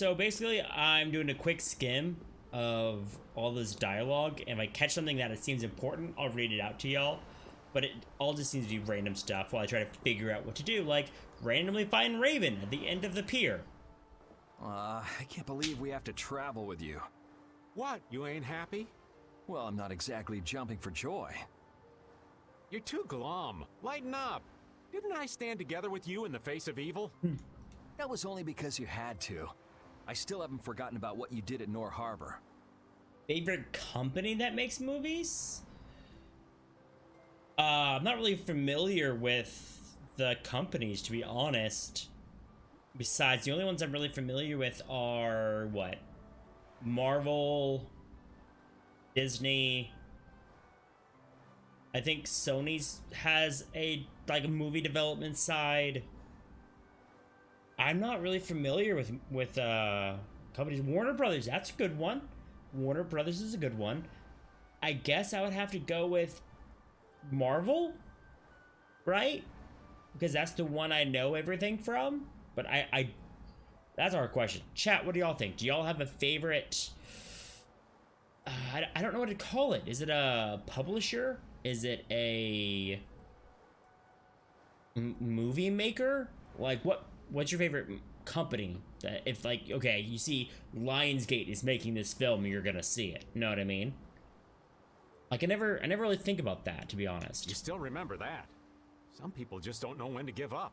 So basically, I'm doing a quick skim of all this dialogue, and if I catch something that it seems important, I'll read it out to y'all. But it all just seems to be random stuff while I try to figure out what to do, like randomly find Raven at the end of the pier. I can't believe we have to travel with you. What, you ain't happy? Well, I'm not exactly jumping for joy. You're too glum. Lighten up. Didn't I stand together with you in the face of evil? That was only because you had to. I still haven't forgotten about what you did at Nor Harbor. Favorite company that makes movies? I'm not really familiar with the companies, to be honest. Besides, the only ones I'm really familiar with are, what? Marvel, Disney. I think Sony's has a movie development side. I'm not really familiar with companies. Warner Brothers, that's a good one. Warner Brothers is a good one. I guess I would have to go with Marvel, right? Because that's the one I know everything from. But I that's our question. Chat, what do y'all think? Do y'all have a favorite? I don't know what to call it. Is it a publisher? Is it a movie maker? Like, what's your favorite company that if, like, okay, you see Lionsgate is making this film, you're gonna see it? You know what I mean? Like, I never really think about that, to be honest. You still remember that. Some people just don't know when to give up.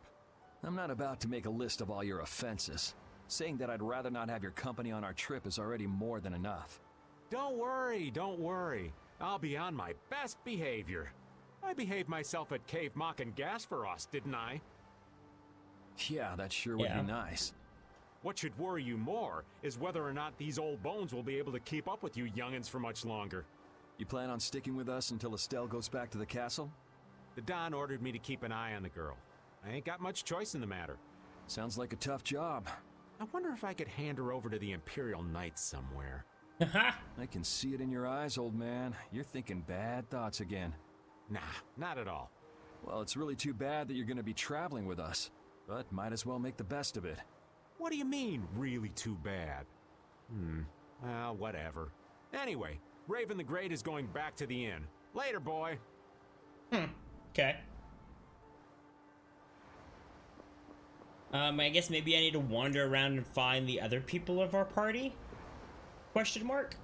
I'm not about to make a list of all your offenses. Saying that I'd rather not have your company on our trip is already more than enough. Don't worry, don't worry. I'll be on my best behavior. I behaved myself at Cave Mock and Gasperos, didn't I? Yeah, that sure would be nice. What should worry you more is whether or not these old bones will be able to keep up with you youngins for much longer. You plan on sticking with us until Estelle goes back to the castle? The Don ordered me to keep an eye on the girl. I ain't got much choice in the matter. Sounds like a tough job. I wonder if I could hand her over to the Imperial Knights somewhere. I can see it in your eyes, old man. You're thinking bad thoughts again. Nah, not at all. Well, it's really too bad that you're going to be traveling with us, but might as well make the best of it. What do you mean, really too bad? Well, whatever. Anyway, Raven the Great is going back to the inn. Later, boy. Okay. I guess maybe I need to wander around and find the other people of our party? Question mark?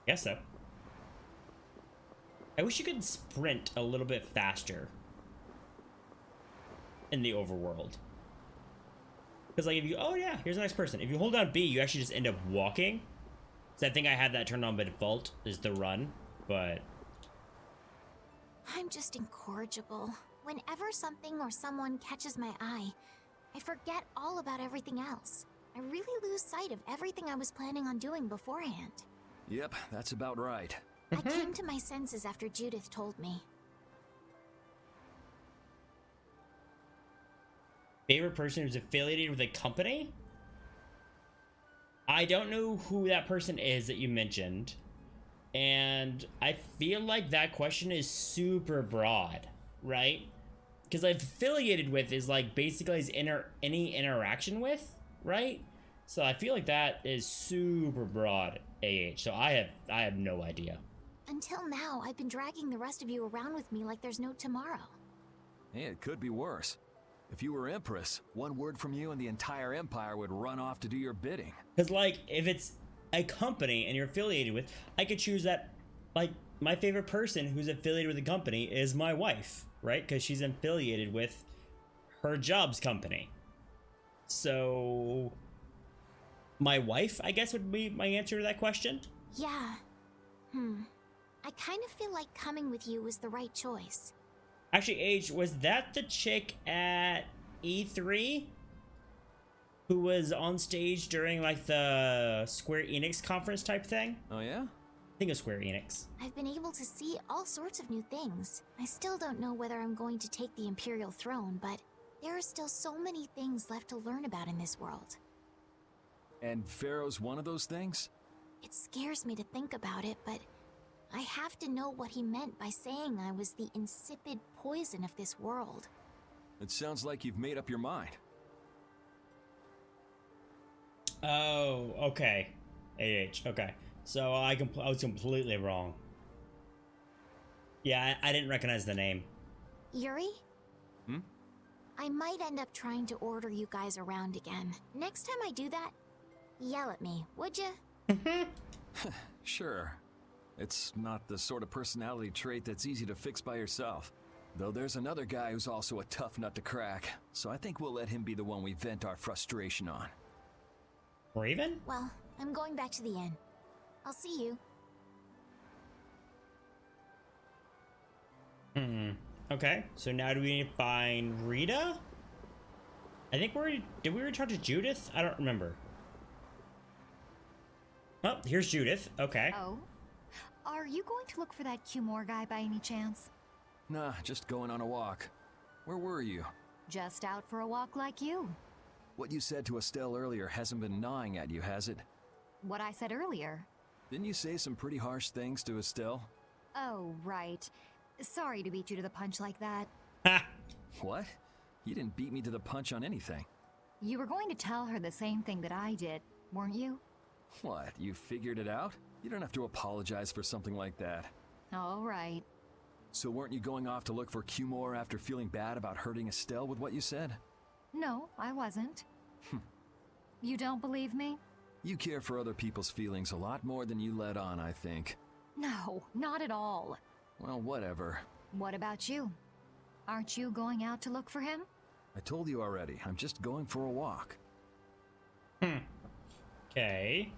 Guess so. I wish you could sprint a little bit faster in the overworld. Because, like, if you... Oh, yeah, here's the next person. If you hold down B, you actually just end up walking. So I think I had that turned on by default, is the run, but... I'm just incorrigible. Whenever something or someone catches my eye, I forget all about everything else. I really lose sight of everything I was planning on doing beforehand. Yep, that's about right. I came to my senses after Judith told me. Favorite person who's affiliated with a company? I don't know who that person is that you mentioned. And I feel like that question is super broad, right? Because like affiliated with is like basically is any interaction with, right? So I feel like that is super broad, AH. So I have no idea. Until now, I've been dragging the rest of you around with me like there's no tomorrow. Hey, it could be worse. If you were Empress, one word from you and the entire Empire would run off to do your bidding. Because, like, if it's a company and you're affiliated with, I could choose that, like, my favorite person who's affiliated with a company is my wife, right? Because she's affiliated with her job's company. So, my wife, I guess, would be my answer to that question. Yeah. I kind of feel like coming with you was the right choice. Actually, Age, was that the chick at E3 who was on stage during like the Square Enix conference type thing? Oh yeah? I think it was Square Enix. I've been able to see all sorts of new things. I still don't know whether I'm going to take the Imperial throne, but there are still so many things left to learn about in this world. And Pharaoh's one of those things? It scares me to think about it, but I have to know what he meant by saying I was the insipid poison of this world. It sounds like you've made up your mind. Oh, okay. AH, okay. So I was completely wrong. Yeah, I didn't recognize the name. Yuri? Hmm? I might end up trying to order you guys around again. Next time I do that, yell at me, would you? Sure. It's not the sort of personality trait that's easy to fix by yourself. Though there's another guy who's also a tough nut to crack, so I think we'll let him be the one we vent our frustration on. Raven? Well, I'm going back to the inn. I'll see you. Okay, so now do we need to find Rita? I think did we already talk to Judith? I don't remember. Oh, here's Judith. Okay. Oh? Are you going to look for that Cumore guy by any chance? Nah, just going on a walk. Where were you? Just out for a walk like you. What you said to Estelle earlier hasn't been gnawing at you, has it? What I said earlier. Didn't you say some pretty harsh things to Estelle? Oh, right. Sorry to beat you to the punch like that. Ha! What? You didn't beat me to the punch on anything. You were going to tell her the same thing that I did, weren't you? What, you figured it out? You don't have to apologize for something like that. All right. So weren't you going off to look for Cumore after feeling bad about hurting Estelle with what you said? No, I wasn't. You don't believe me? You care for other people's feelings a lot more than you let on, I think. No, not at all. Well, whatever. What about you? Aren't you going out to look for him? I told you already, I'm just going for a walk. Okay.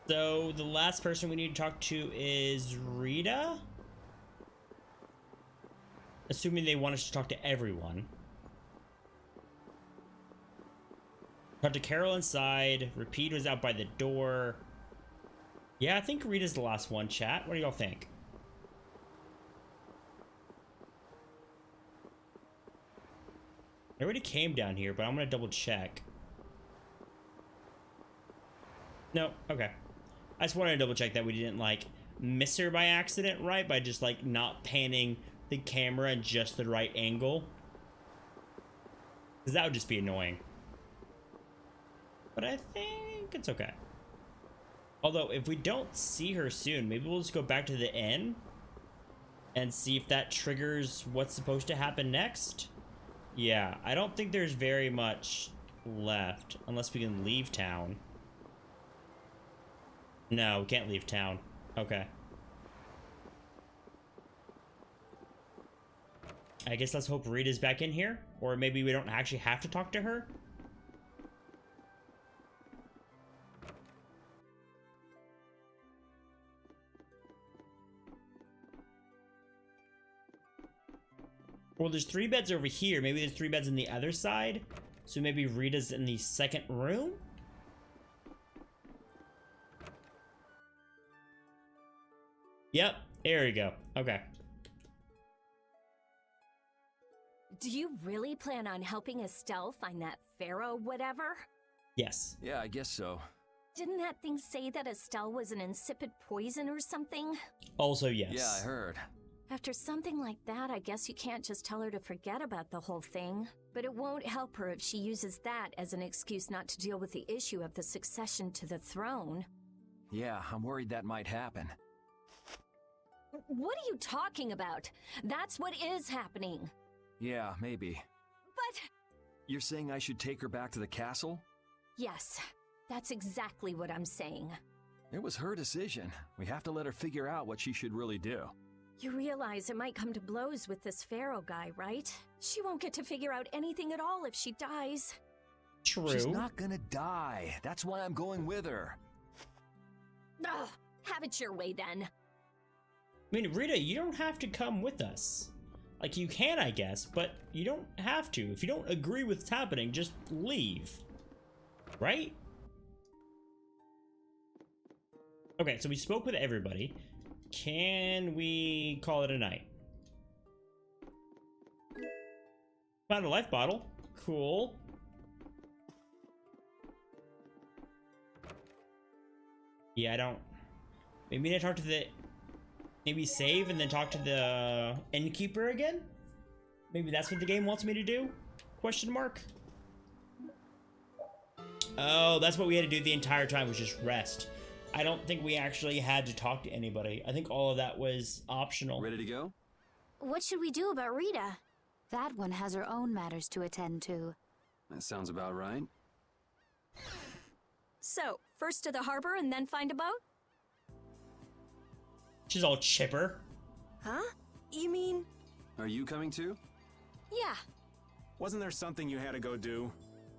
So the last person we need to talk to is Rita? Assuming they want us to talk to everyone. Talk to Carol inside. Repeat was out by the door. Yeah, I think Rita's the last one, chat. What do y'all think? I already came down here, but I'm gonna double check. No, okay. I just wanted to double check that we didn't, like, miss her by accident, right? By just, like, not panning the camera in just the right angle. Because that would just be annoying. But I think it's okay. Although, if we don't see her soon, maybe we'll just go back to the inn and see if that triggers what's supposed to happen next. Yeah, I don't think there's very much left, unless we can leave town. No, we can't leave town. Okay. I guess let's hope Rita's back in here, or maybe we don't actually have to talk to her. Well, there's 3 beds over here. Maybe there's 3 beds on the other side. So maybe Rita's in the second room? Yep, there we go. Okay. Do you really plan on helping Estelle find that pharaoh whatever? Yes. Yeah, I guess so. Didn't that thing say that Estelle was an insipid poison or something? Also, yes. Yeah, I heard. After something like that, I guess you can't just tell her to forget about the whole thing. But it won't help her if she uses that as an excuse not to deal with the issue of the succession to the throne. Yeah, I'm worried that might happen. What are you talking about? That's what is happening. Yeah, maybe. But... You're saying I should take her back to the castle? Yes, that's exactly what I'm saying. It was her decision. We have to let her figure out what she should really do. You realize it might come to blows with this pharaoh guy, right? She won't get to figure out anything at all if she dies. True. She's not gonna die. That's why I'm going with her. Ugh, have it your way then. I mean, Rita, you don't have to come with us. Like, you can, I guess, but you don't have to. If you don't agree with what's happening, just leave. Right? Okay, so we spoke with everybody. Can we call it a night? Found a life bottle. Cool. Yeah, I don't... Maybe I need to talk to the... Maybe save and then talk to the innkeeper again? Maybe that's what the game wants me to do? Question mark? Oh, that's what we had to do the entire time, was just rest. I don't think we actually had to talk to anybody. I think all of that was optional. Ready to go? What should we do about Rita? That one has her own matters to attend to. That sounds about right. So, first to the harbor and then find a boat? She's all chipper. Huh? You mean... Are you coming too? Yeah. Wasn't there something you had to go do?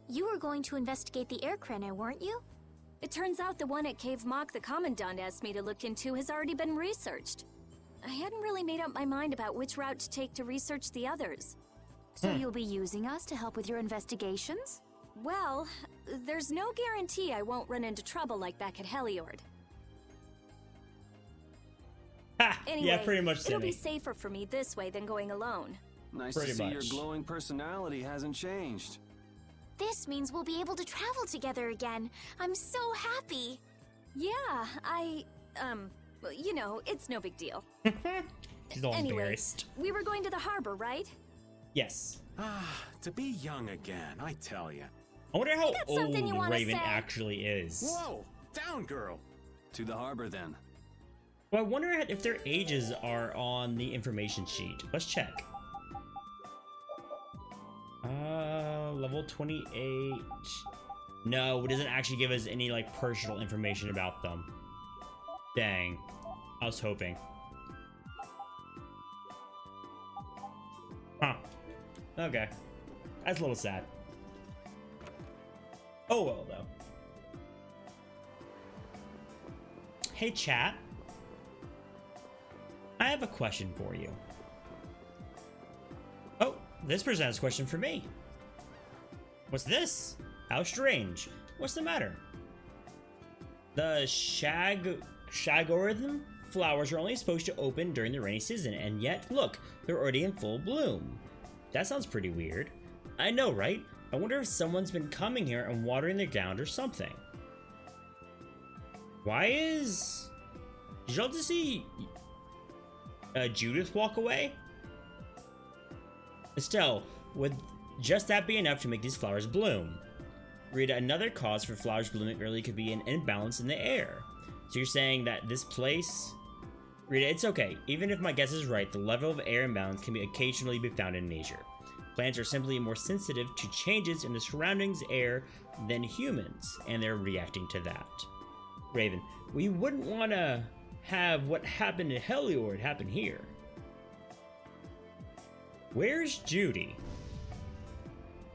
You were going to investigate the air craner, weren't you? It turns out the one at Cave Mock the Commandant asked me to look into has already been researched. I hadn't really made up my mind about which route to take to research the others. So you'll be using us to help with your investigations? Well, there's no guarantee I won't run into trouble like back at Heliord. Ha! Anyway, Yeah, pretty much, it'll be Simi. safer for me this way than going alone. Nice Pretty to see much. your glowing personality hasn't changed. This means we'll be able to travel together again. I'm so happy. Yeah, well, you know, it's no big deal. She's all Anyway, embarrassed. we were going to the harbor, right? Yes. To be young again, I tell you. I wonder how got old something you wanna Raven say? actually is. Whoa! Down, girl! To the harbor then. Well, I wonder if their ages are on the information sheet. Let's check. Level 28. No, it doesn't actually give us any, like, personal information about them. Dang. I was hoping. Huh. Okay. That's a little sad. Oh well, though. Hey, chat. I have a question for you. Oh, this person has a question for me. What's this? How strange. What's the matter? The shagorithm flowers are only supposed to open during the rainy season, and yet, look, they're already in full bloom. That sounds pretty weird. I know, right? I wonder if someone's been coming here and watering the ground or something. Why is... Did y'all just see Judith walk away? Estelle, would just that be enough to make these flowers bloom? Rita, another cause for flowers blooming early could be an imbalance in the air. So you're saying that this place... Rita, it's okay. Even if my guess is right, the level of air imbalance can be occasionally be found in nature. Plants are simply more sensitive to changes in the surroundings air than humans, and they're reacting to that. Raven, we wouldn't want to have what happened in Heliord happen here. Where's Judy?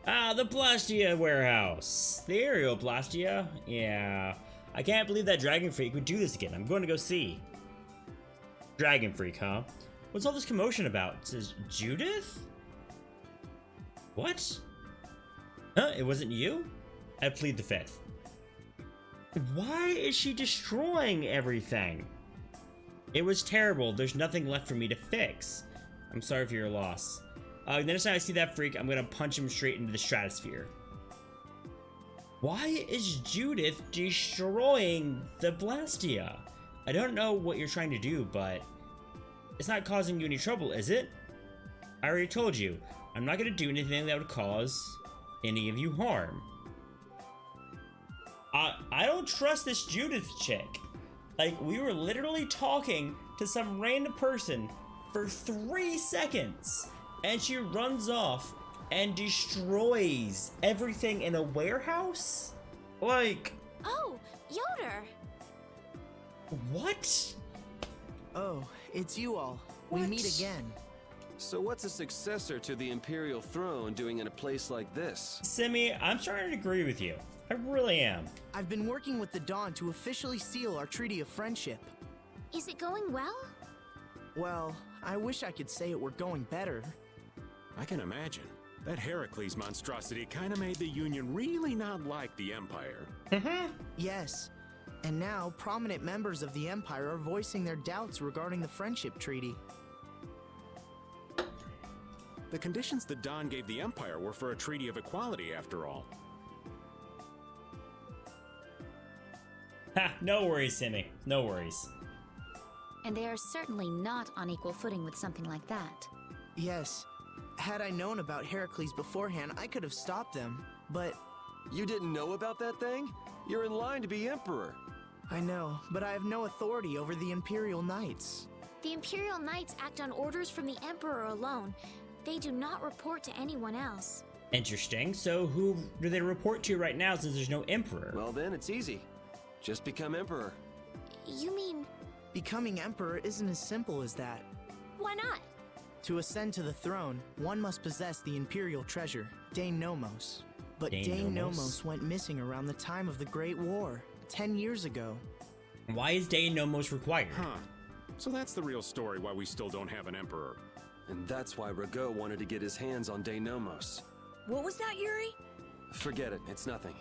Ah, the Blastia warehouse. The aerial Blastia? Yeah. I can't believe that Dragon Freak would do this again. I'm going to go see. Dragon Freak, huh? What's all this commotion about? It says Judith? What? Huh? It wasn't you? I plead the fifth. Why is she destroying everything? It was terrible. There's nothing left for me to fix. I'm sorry for your loss. The next time I see that freak, I'm gonna punch him straight into the stratosphere. Why is Judith destroying the Blastia? I don't know what you're trying to do, but it's not causing you any trouble, is it? I already told you, I'm not gonna do anything that would cause any of you harm. I don't trust this Judith chick. Like, we were literally talking to some random person for 3 seconds, and she runs off and destroys everything in a warehouse? Like... Oh, Yoder! What? Oh, it's you all. We What? meet again. So what's a successor to the Imperial throne doing in a place like this? Simi, I'm starting to agree with you. I really am. I've been working with the Dawn to officially seal our Treaty of Friendship. Is it going well? Well, I wish I could say it were going better. I can imagine. That Heracles monstrosity kinda made the Union really not like the Empire. Yes. And now, prominent members of the Empire are voicing their doubts regarding the Friendship Treaty. The conditions the Dawn gave the Empire were for a treaty of equality, after all. Ha, no worries, Simi. No worries. And they are certainly not on equal footing with something like that. Yes. Had I known about Heracles beforehand, I could have stopped them. But You didn't know about that thing? You're in line to be Emperor. I know, but I have no authority over the Imperial Knights. The Imperial Knights act on orders from the Emperor alone. They do not report to anyone else. Interesting. So who do they report to right now since there's no emperor? Well then, it's easy. Just become Emperor. You mean, Becoming Emperor isn't as simple as that. why not? To ascend to the throne, one must possess the Imperial treasure, Dane Nomos. But Dane Dane Nomos? Nomos went missing around the time of the Great War, 10 years ago. Why is Dane Nomos required? Huh. So that's the real story why we still don't have an emperor. And that's why Rago wanted to get his hands on Denomos. What was that, Yuri? Forget it, it's nothing.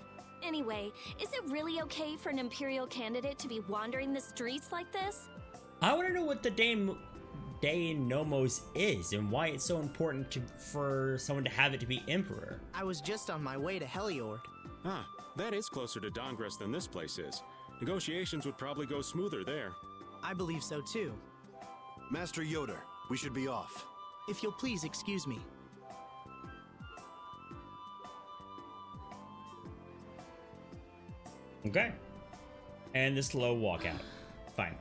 Anyway, is it really okay for an Imperial candidate to be wandering the streets like this? I want to know what the Dane Nomos is and why it's so important for someone to have it to be emperor. I was just on my way to Heliord. Ah, that is closer to Dongress than this place is. Negotiations would probably go smoother there. I believe so too. Master Yoder, we should be off. If you'll please excuse me. Okay. And the slow walkout. Fine.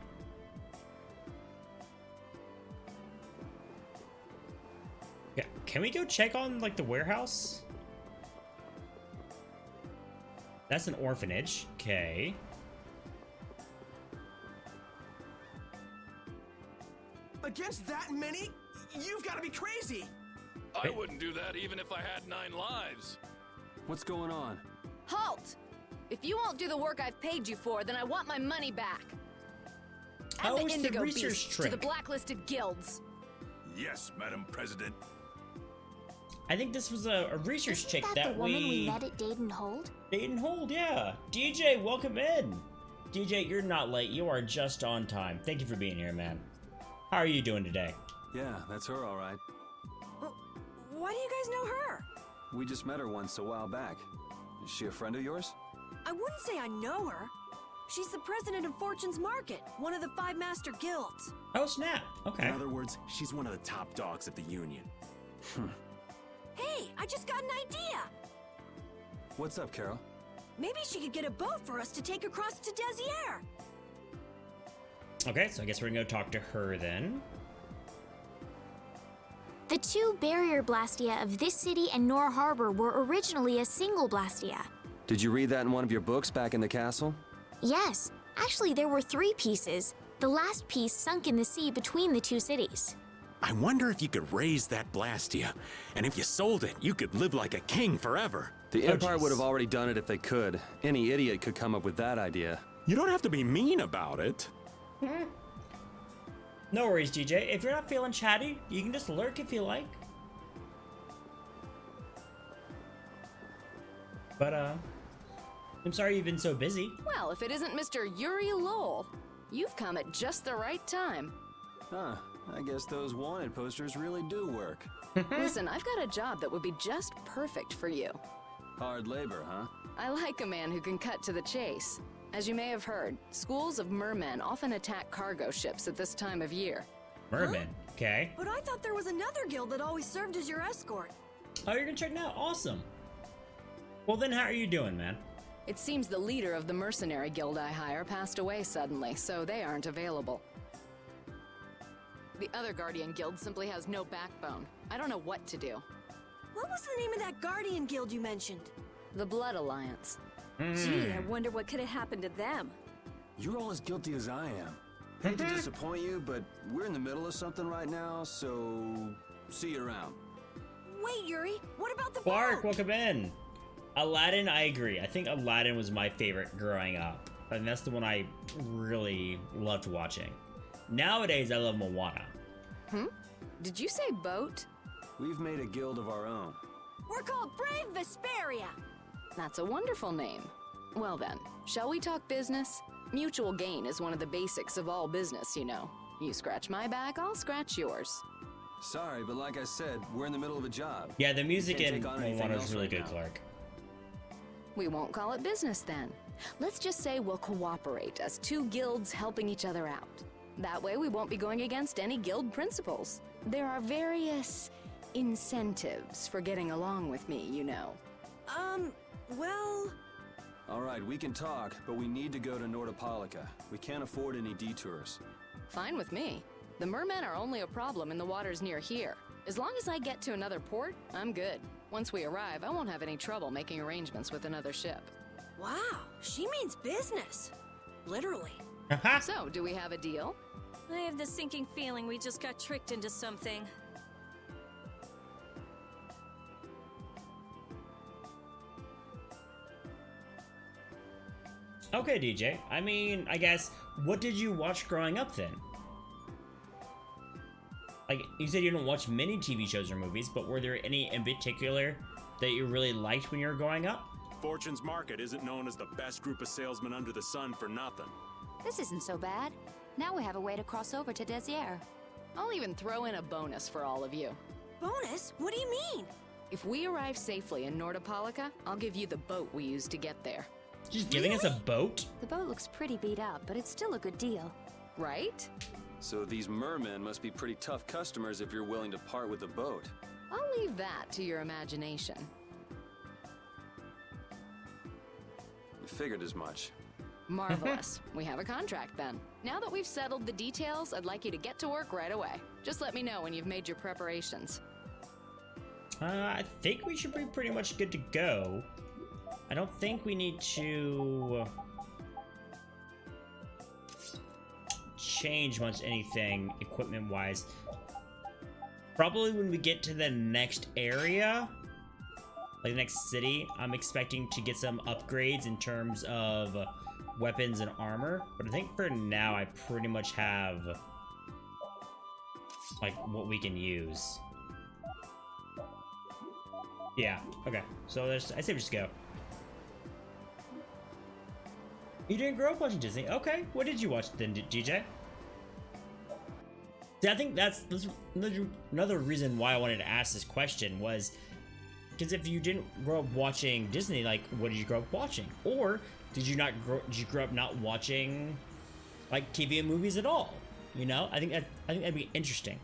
Yeah, can we go check on like the warehouse? That's an orphanage. Okay. Against that many? You've got to be crazy! I wouldn't do that even if I had 9 lives. What's going on? Halt! If you won't do the work I've paid you for, then I want my money back. How Add was the the Indigo research Beasts to the trip? blacklisted guilds. Yes, Madam President. I think this was a research Isn't chick that that the woman we we met at Dayton Hold? didn't hold. Yeah. DJ, welcome in. DJ, you're not late. You are just on time. Thank you for being here, man. How are you doing today? Yeah, that's her all right. Why do you guys know her? We just met her once a while back. Is she a friend of yours? I wouldn't say I know her. She's the president of Fortune's Market, one of the 5 master guilds. Oh, snap. Okay. In other words, she's one of the top dogs at the Union. Hey, I just got an idea! What's up, Carol? Maybe she could get a boat for us to take across to Desier. Okay, so I guess we're gonna go talk to her then. The 2 barrier blastia of this city and Nor Harbor were originally a single blastia. Did you read that in one of your books back in the castle? Yes, actually there were 3 pieces. The last piece sunk in the sea between the 2 cities. I wonder if you could raise that Blastia, and if you sold it, you could live like a king forever. The Oh, Empire jeez. would have already done it if they could. Any idiot could come up with that idea. You don't have to be mean about it. No worries, DJ. If you're not feeling chatty, you can just lurk if you like. But, I'm sorry you've been so busy. Well, if it isn't Mr. Yuri Lowell, you've come at just the right time. Huh, I guess those wanted posters really do work. Listen, I've got a job that would be just perfect for you. Hard labor, huh? I like a man who can cut to the chase. As you may have heard, schools of mermen often attack cargo ships at this time of year. Merman. Okay. But I thought there was another guild that always served as your escort. Oh, you're gonna check it out? Awesome. Well, then how are you doing, man? It seems the leader of the mercenary guild I hire passed away suddenly, so they aren't available. The other Guardian guild simply has no backbone. I don't know what to do. What was the name of that Guardian guild you mentioned? The Blood Alliance. Gee, I wonder what could have happened to them. You're all as guilty as I am. Hate to disappoint you, but we're in the middle of something right now, so see you around. Wait, Yuri, what about the Bark, boat? welcome in. Aladdin, I agree. I think Aladdin was my favorite growing up. And that's the one I really loved watching. Nowadays, I love Moana. Did you say boat? We've made a guild of our own. We're called Brave Vesperia. That's a wonderful name. Well then, shall we talk business? Mutual gain is one of the basics of all business, you know. You scratch my back, I'll scratch yours. Sorry, but like I said, we're in the middle of a job. Yeah, the music Can't in take on anything Moana is else really right good, now. Clark. We won't call it business then. Let's just say we'll cooperate as 2 guilds helping each other out. That way we won't be going against any guild principles. There are various incentives for getting along with me, you know. Well... Alright, we can talk, but we need to go to Nordopolica. We can't afford any detours. Fine with me. The mermen are only a problem in the waters near here. As long as I get to another port, I'm good. Once we arrive, I won't have any trouble making arrangements with another ship. Wow, she means business. Literally. So, do we have a deal? I have the sinking feeling we just got tricked into something. Okay, DJ. I mean, I guess, what did you watch growing up then? Like, you said you don't watch many TV shows or movies, but were there any in particular that you really liked when you were growing up? Fortune's Market isn't known as the best group of salesmen under the sun for nothing. This isn't so bad. Now we have a way to cross over to Desier. I'll even throw in a bonus for all of you. Bonus? What do you mean? If we arrive safely in Nordopolica, I'll give you the boat we used to get there. She's giving us a boat? The boat looks pretty beat up, but it's still a good deal. Right? So these mermen must be pretty tough customers if you're willing to part with the boat. I'll leave that to your imagination. You figured as much. Marvelous. We have a contract then. Now that we've settled the details, I'd like you to get to work right away. Just let me know when you've made your preparations. I think we should be pretty much good to go. I don't think we need to change much anything equipment-wise. Probably when we get to the next area, like the next city, I'm expecting to get some upgrades in terms of weapons and armor. But I think for now, I pretty much have like what we can use. Yeah, okay. So I say we just go. You didn't grow up watching Disney. Okay, what did you watch then, DJ? See, I think that's another reason why I wanted to ask this question was because if you didn't grow up watching Disney, like, what did you grow up watching? Or did you grow up not watching like TV and movies at all? You know, I think that'd be interesting.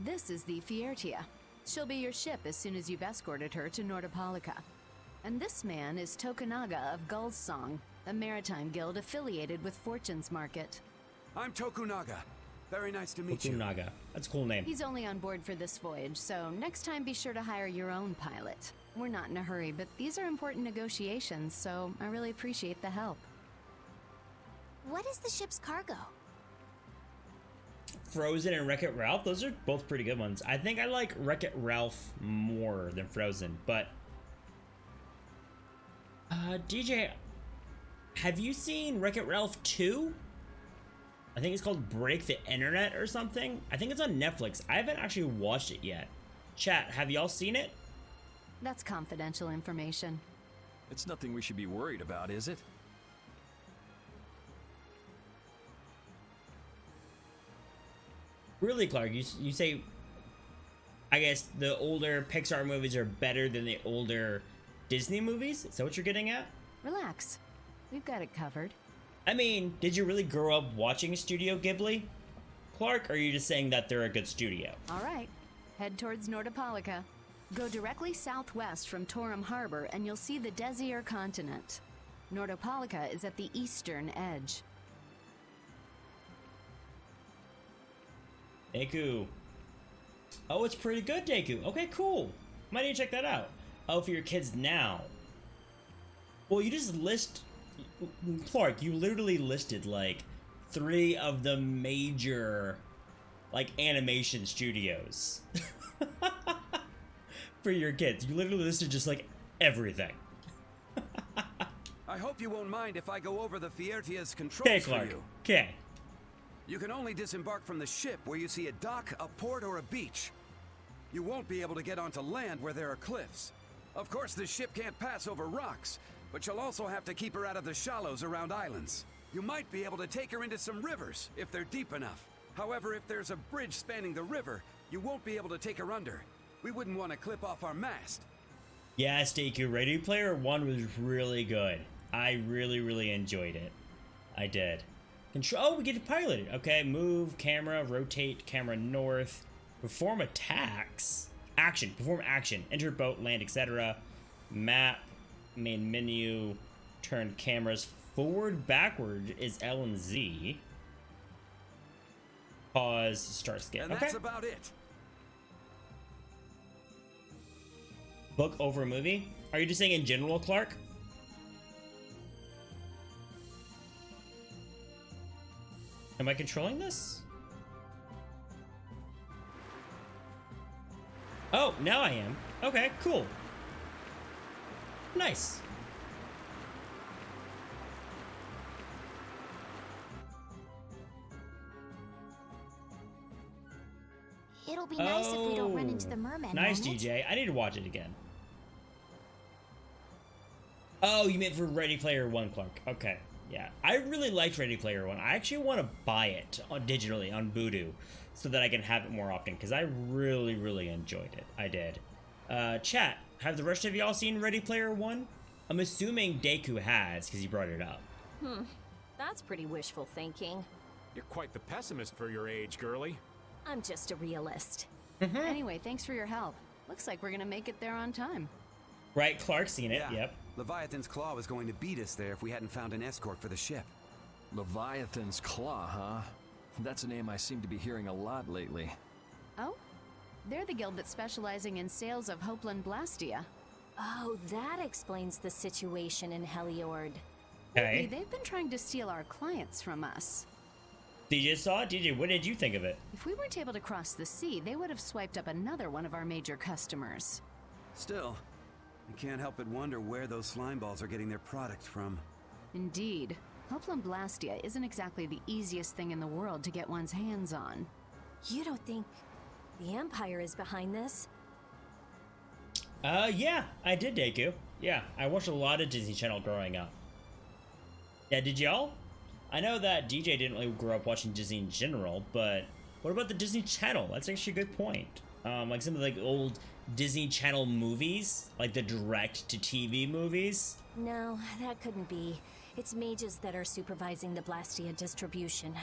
This is the Fiertia. She'll be your ship as soon as you've escorted her to Nordopolica. And this man is Tokunaga of Gull's Song, a maritime guild affiliated with Fortune's Market. I'm Tokunaga. Very nice to meet you. Tokunaga. That's a cool name. He's only on board for this voyage, so next time be sure to hire your own pilot. We're not in a hurry, but these are important negotiations, so I really appreciate the help. What is the ship's cargo? Frozen and Wreck-It Ralph, those are both pretty good ones. I think I like Wreck-It Ralph more than Frozen, but DJ, have you seen Wreck-It Ralph 2? I think it's called Break the Internet or something. I think it's on Netflix. I haven't actually watched it yet. Chat, have y'all seen it? That's confidential information. It's nothing we should be worried about, is it? Really, Clark, you say, I guess the older Pixar movies are better than the older Disney movies? Is that what you're getting at? Relax. We've got it covered. I mean, did you really grow up watching Studio Ghibli? Clark, or are you just saying that they're a good studio? All right. Head towards Nordopolica. Go directly southwest from Torum Harbor and you'll see the Desier continent. Nordopolica is at the eastern edge. Deku. Oh, it's pretty good, Deku. Okay, cool. Might need to check that out. Oh, for your kids now. Well, you just Clark, you literally listed, like, 3 of the major, like, animation studios. For your kids. You literally listed just, like, everything. I hope you won't mind if I go over the Fiertia's controls Okay, for Clark. you. Okay. You can only disembark from the ship where you see a dock, a port, or a beach. You won't be able to get onto land where there are cliffs. Of course, the ship can't pass over rocks, but you'll also have to keep her out of the shallows around islands. You might be able to take her into some rivers, if they're deep enough. However, if there's a bridge spanning the river, you won't be able to take her under. We wouldn't want to clip off our mast. Yes, Deku, Ready Player One was really good. I really enjoyed it. I did. Control. Oh, we get to pilot it. Okay, move, camera, rotate, camera north, perform attacks, action, perform action, enter boat, land, etc. Map, main menu, turn cameras forward, backward is L and Z. Pause, start skip. And that's about it. Book over movie? Are you just saying in general, Clark? Am I controlling this? Oh, now I am. Okay, cool. Nice. It'll be nice if we don't run into the merman. Nice, won't it? DJ. I need to watch it again. Oh, you meant for Ready Player One, Clark. Okay, yeah. I really liked Ready Player One. I actually want to buy it digitally on Voodoo so that I can have it more often because I really, really enjoyed it. I did. Chat, have the rest of y'all seen Ready Player One? I'm assuming Deku has because he brought it up. That's pretty wishful thinking. You're quite the pessimist for your age, girly. I'm just a realist. Anyway, thanks for your help. Looks like we're gonna make it there on time. Right, Clark's seen it, yep. Leviathan's Claw was going to beat us there if we hadn't found an escort for the ship. Leviathan's Claw, huh? That's a name I seem to be hearing a lot lately. Oh? They're the guild that's specializing in sales of Hopeland Blastia. Oh, that explains the situation in Heliord. Okay. They've been trying to steal our clients from us. DJ saw it? DJ, what did you think of it? If we weren't able to cross the sea, they would have swiped up another one of our major customers. Still, I can't help but wonder where those slime balls are getting their product from. Indeed. Hopeland Blastia isn't exactly the easiest thing in the world to get one's hands on. You don't think the Empire is behind this? Yeah, I did, Deku. Yeah, I watched a lot of Disney Channel growing up. Yeah, did y'all? I know that DJ didn't really grow up watching Disney in general, but what about the Disney Channel? That's actually a good point. Like some of the old Disney Channel movies, like the direct-to-TV movies. No, that couldn't be. It's mages that are supervising the Blastia distribution.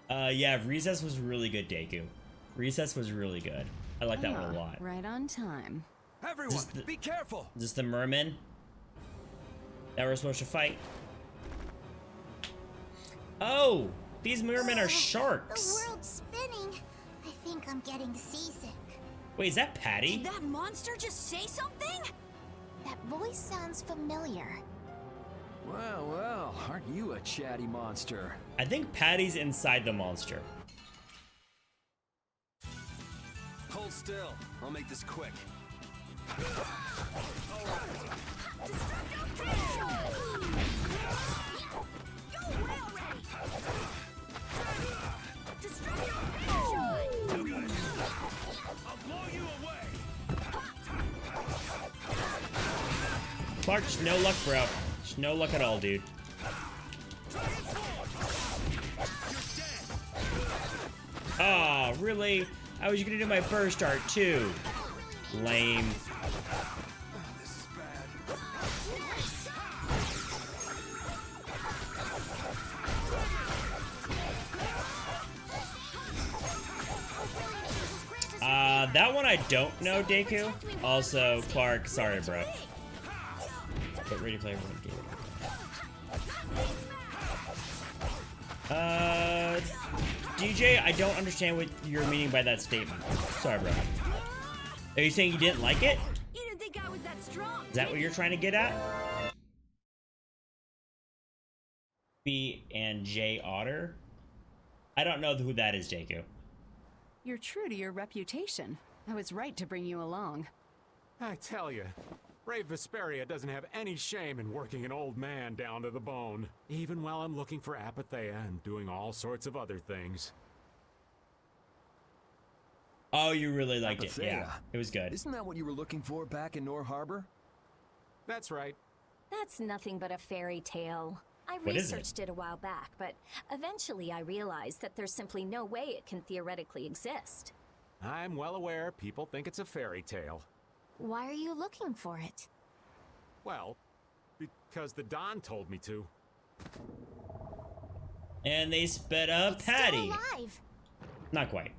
Yeah, Recess was really good, Deku. Recess was really good. I like that one a lot. Right on time. Everyone, be careful! Is this the merman that we're supposed to fight? Oh, these mermen are sharks. The world's spinning. I think I'm getting seasick. Wait, is that Patty? Did that monster just say something? That voice sounds familiar. Well, well, aren't you a chatty monster? I think Patty's inside the monster. Hold still. I'll make this quick. Clark, just no luck, bro. Just no luck at all, dude. Oh, really? I was gonna do my burst art too. Lame. That one I don't know, Deku. Also, Clark, sorry, bro. But Ready Player One game. DJ, I don't understand what you're meaning by that statement. Sorry, bro. Are you saying you didn't like it? You didn't think I was that strong. Is that what you're trying to get at? B and J Otter? I don't know who that is, Deku. You're true to your reputation. I was right to bring you along. I tell you, Brave Vesperia doesn't have any shame in working an old man down to the bone, even while I'm looking for Apathea and doing all sorts of other things. Oh, you really liked Apathea. it. Yeah, it was good. Isn't that what you were looking for back in Nor Harbor? That's right. That's nothing but a fairy tale. I What is it? researched it a while back, but eventually I realized that there's simply no way it can theoretically exist. I'm well aware people think it's a fairy tale. Why are you looking for it? Well, because the Don told me to. And they sped up It's Patty. still alive. Not quite.